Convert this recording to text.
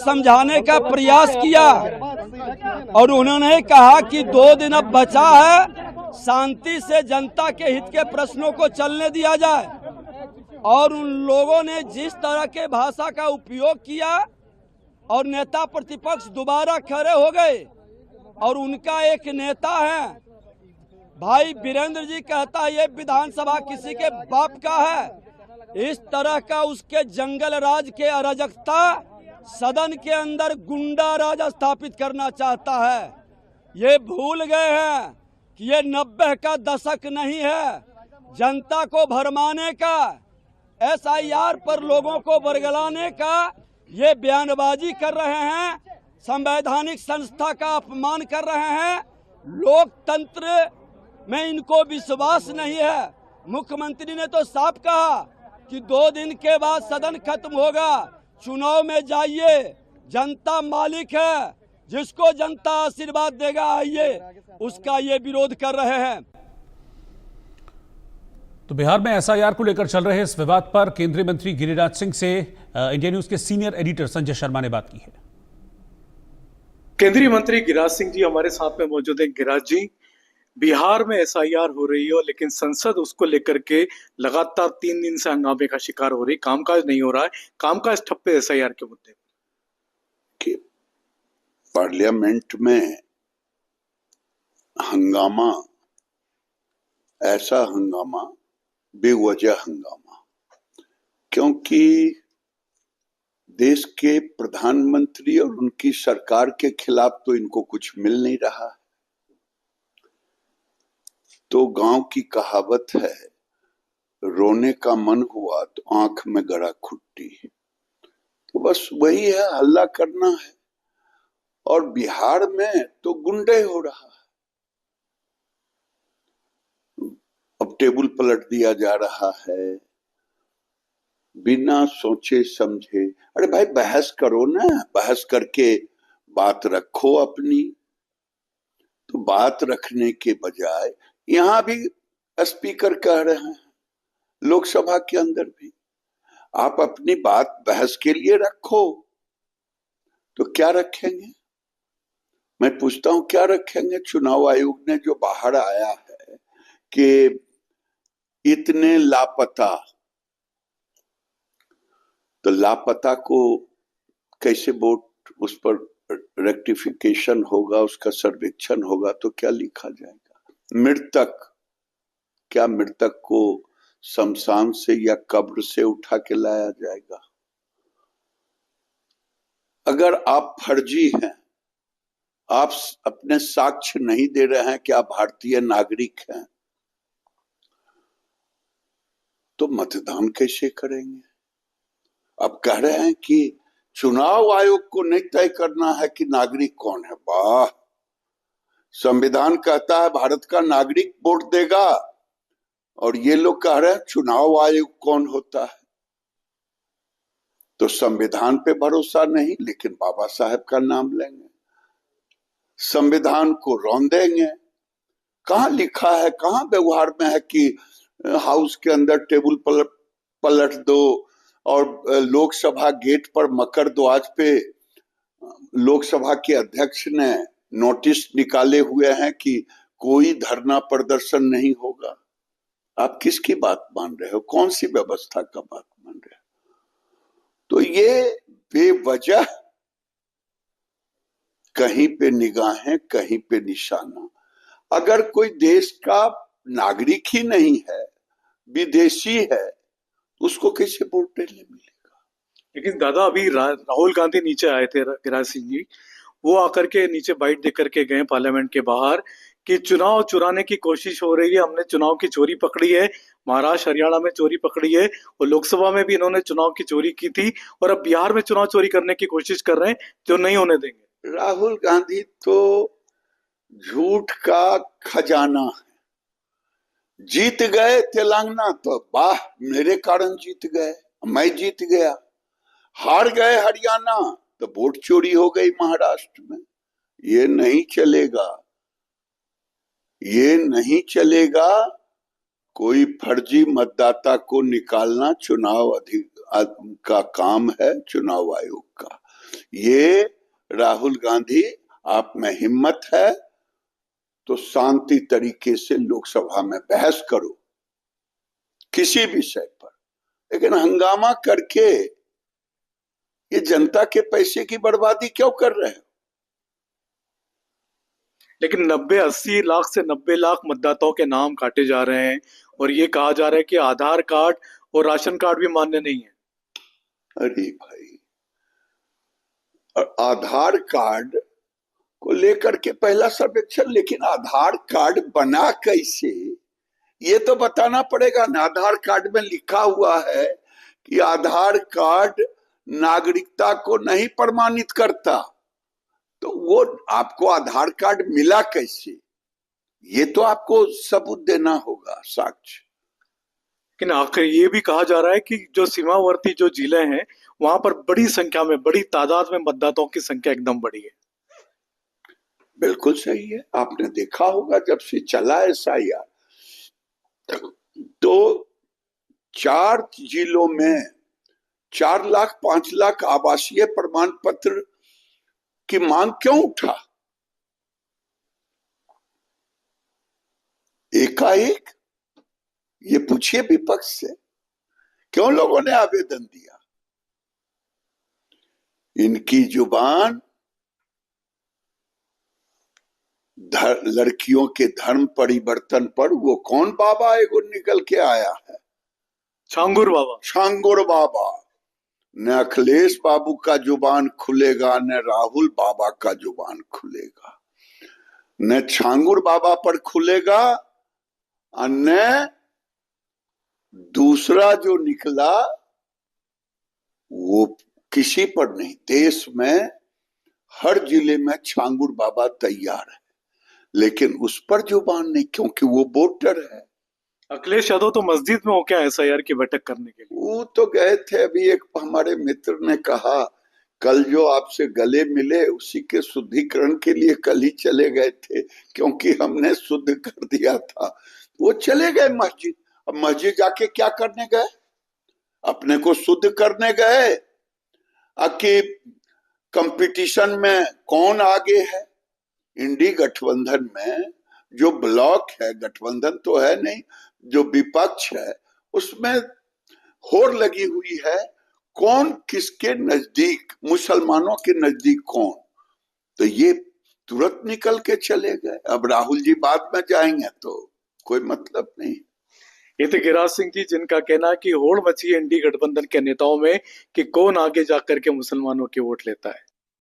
समझाने का प्रयास किया और उन्होंने कहा कि 2 दिन अब बचा है, शांति से जनता के हित के प्रश्नों को चलने दिया जाए। और उन लोगों ने जिस तरह के भाषा का उपयोग किया और नेता प्रतिपक्ष दोबारा खड़े हो गए और उनका एक नेता है भाई वीरेंद्र जी कहता है ये विधानसभा किसी के बाप का है। इस तरह का उसके जंगल राज के अराजकता सदन के अंदर गुंडा राज स्थापित करना चाहता है। ये भूल गए हैं कि ये 90 का दशक नहीं है जनता को भरमाने का, SIR पर लोगों को बरगलाने का ये बयानबाजी कर रहे हैं, संवैधानिक संस्था का अपमान कर रहे हैं। लोकतंत्र में इनको विश्वास नहीं है। मुख्यमंत्री ने तो साफ कहा कि 2 दिन के बाद सदन खत्म होगा, चुनाव में जाइए, जनता मालिक है, जिसको जनता आशीर्वाद देगा आइए, उसका ये विरोध कर रहे हैं। तो बिहार में SIR को लेकर चल रहे इस विवाद पर केंद्रीय मंत्री गिरिराज सिंह से इंडिया न्यूज के सीनियर एडिटर संजय शर्मा ने बात की है। केंद्रीय मंत्री गिरिराज सिंह जी हमारे साथ में मौजूद हैं। गिरिराज जी, बिहार में SIR हो रही है लेकिन संसद उसको लेकर के लगातार 3 दिन से हंगामे का शिकार हो रही, कामकाज नहीं हो रहा है, कामकाज ठप्पे SIR के मुद्दे कि पार्लियामेंट में हंगामा, ऐसा हंगामा, बेवजह हंगामा, क्योंकि देश के प्रधानमंत्री और उनकी सरकार के खिलाफ तो इनको कुछ मिल नहीं रहा है। तो गांव की कहावत है, रोने का मन हुआ तो आंख में गड़ा खुट्टी। तो बस वही है, हल्ला करना है। और बिहार में तो गुंडे हो रहा है, अब टेबल पलट दिया जा रहा है बिना सोचे समझे। अरे भाई बहस करो ना, बहस करके बात रखो अपनी। तो बात रखने के बजाय यहां भी स्पीकर कह रहे हैं, लोकसभा के अंदर भी आप अपनी बात बहस के लिए रखो। तो क्या रखेंगे? मैं पूछता हूं क्या रखेंगे? चुनाव आयोग ने जो बाहर आया है कि इतने लापता, तो लापता को कैसे वोट उस पर रेक्टिफिकेशन होगा, उसका सर्वेक्षण होगा, तो क्या लिखा जाएगा? मृतक, क्या मृतक को शमशान से या कब्र से उठा के लाया जाएगा? अगर आप फर्जी हैं, आप अपने साक्ष्य नहीं दे रहे हैं कि आप भारतीय नागरिक हैं, तो मतदान कैसे करेंगे? अब कह रहे हैं कि चुनाव आयोग को नहीं तय करना है कि नागरिक कौन है। वाह, संविधान कहता है भारत का नागरिक वोट देगा, और ये लोग कह रहे हैं चुनाव आयोग कौन होता है। तो संविधान पे भरोसा नहीं, लेकिन बाबा साहब का नाम लेंगे, संविधान को रौंदेंगे। कहां लिखा है, कहां व्यवहार में है कि हाउस के अंदर टेबल पलट दो और लोकसभा गेट पर मकर ध्वज पे लोकसभा के अध्यक्ष ने नोटिस निकाले हुए हैं कि कोई धरना प्रदर्शन नहीं होगा। आप किसकी बात मान रहे हो? कौन सी व्यवस्था का बात मान रहे हो? तो ये बेवजह कहीं पे निगाहें, कहीं पे निशाना। अगर कोई देश का नागरिक ही नहीं है, विदेशी है, उसको कैसे वोट देने मिलेगा? लेकिन दादा अभी राहुल गांधी नीचे आए थे, गिरिराज सिंह जी, वो आकर के नीचे बाइट दे करके गए पार्लियामेंट के बाहर कि चुनाव चुराने की कोशिश हो रही है, हमने चुनाव की चोरी पकड़ी है, महाराष्ट्र हरियाणा में चोरी पकड़ी है, और लोकसभा में भी इन्होंने चुनाव की चोरी की थी, और अब बिहार में चुनाव चोरी करने की कोशिश कर रहे हैं, जो नहीं होने देंगे। राहुल गांधी तो झूठ का खजाना है। जीत गए तेलंगाना तो वाह, मेरे कारण जीत गए, मैं जीत गया। हार गए हरियाणा तो वोट चोरी हो गई महाराष्ट्र में। ये नहीं चलेगा, ये नहीं चलेगा। कोई फर्जी मतदाता को निकालना चुनाव का काम है, चुनाव आयोग का। ये राहुल गांधी, आप में हिम्मत है तो शांति तरीके से लोकसभा में बहस करो किसी विषय पर, लेकिन हंगामा करके ये जनता के पैसे की बर्बादी क्यों कर रहे हो? लेकिन 80 लाख से 90 लाख मतदाताओं के नाम काटे जा रहे हैं और ये कहा जा रहा है कि आधार कार्ड और राशन कार्ड भी मान्य नहीं है। अरे भाई, आधार कार्ड को लेकर के पहला सर्वेक्षण, लेकिन आधार कार्ड बना कैसे ये तो बताना पड़ेगा ना। आधार कार्ड में लिखा हुआ है कि आधार कार्ड नागरिकता को नहीं प्रमाणित करता, तो वो आपको आधार कार्ड मिला कैसे, ये तो आपको सबूत देना होगा, साक्ष्य। लेकिन आखिर ये भी कहा जा रहा है कि जो सीमावर्ती जो जिले हैं वहां पर बड़ी संख्या में, बड़ी तादाद में मतदाताओं की संख्या एकदम बड़ी है। बिल्कुल सही है, आपने देखा होगा जब से चला SIR तो 4 जिलों में 4 लाख 5 लाख आवासीय प्रमाण पत्र की मांग क्यों उठा? एकाएक ये पूछिए विपक्ष से, क्यों लोगों ने आवेदन दिया? इनकी जुबान लड़कियों के धर्म परिवर्तन पर वो कौन बाबा एगो निकल के आया है, छांगुर बाबा। छांगुर बाबा। न अखिलेश बाबू का जुबान खुलेगा, न राहुल बाबा का जुबान खुलेगा, न छांगुर बाबा पर खुलेगा, और न दूसरा जो निकला वो किसी पर नहीं। देश में हर जिले में छांगुर बाबा तैयार है, लेकिन उस पर जुबान नहीं, क्योंकि वो वोटर है। अखिलेश यादव तो मस्जिद में हो क्या SIR की बैठक करने के लिए? वो तो गए थे, अभी एक हमारे मित्र ने कहा कल जो आपसे गले मिले उसी के शुद्धिकरण के लिए कल ही चले गए थे, क्योंकि हमने शुद्ध कर दिया था। वो चले गए मस्जिद। अब मस्जिद जाके क्या करने गए? अपने को शुद्ध करने गए कि कंपटीशन में कौन आगे है। इंडी गठबंधन में जो ब्लॉक है, गठबंधन तो है नहीं, जो विपक्ष है उसमें होड़ लगी हुई है कौन किसके नजदीक, मुसलमानों के नजदीक कौन। तो ये तुरंत निकल के चले गए। अब राहुल जी बाद में जाएंगे तो कोई मतलब नहीं। ये थे गिरिराज सिंह जी, जिनका कहना है कि होड़ मची है इंडी गठबंधन के नेताओं में कि कौन आगे जाकर के मुसलमानों के वोट लेता है।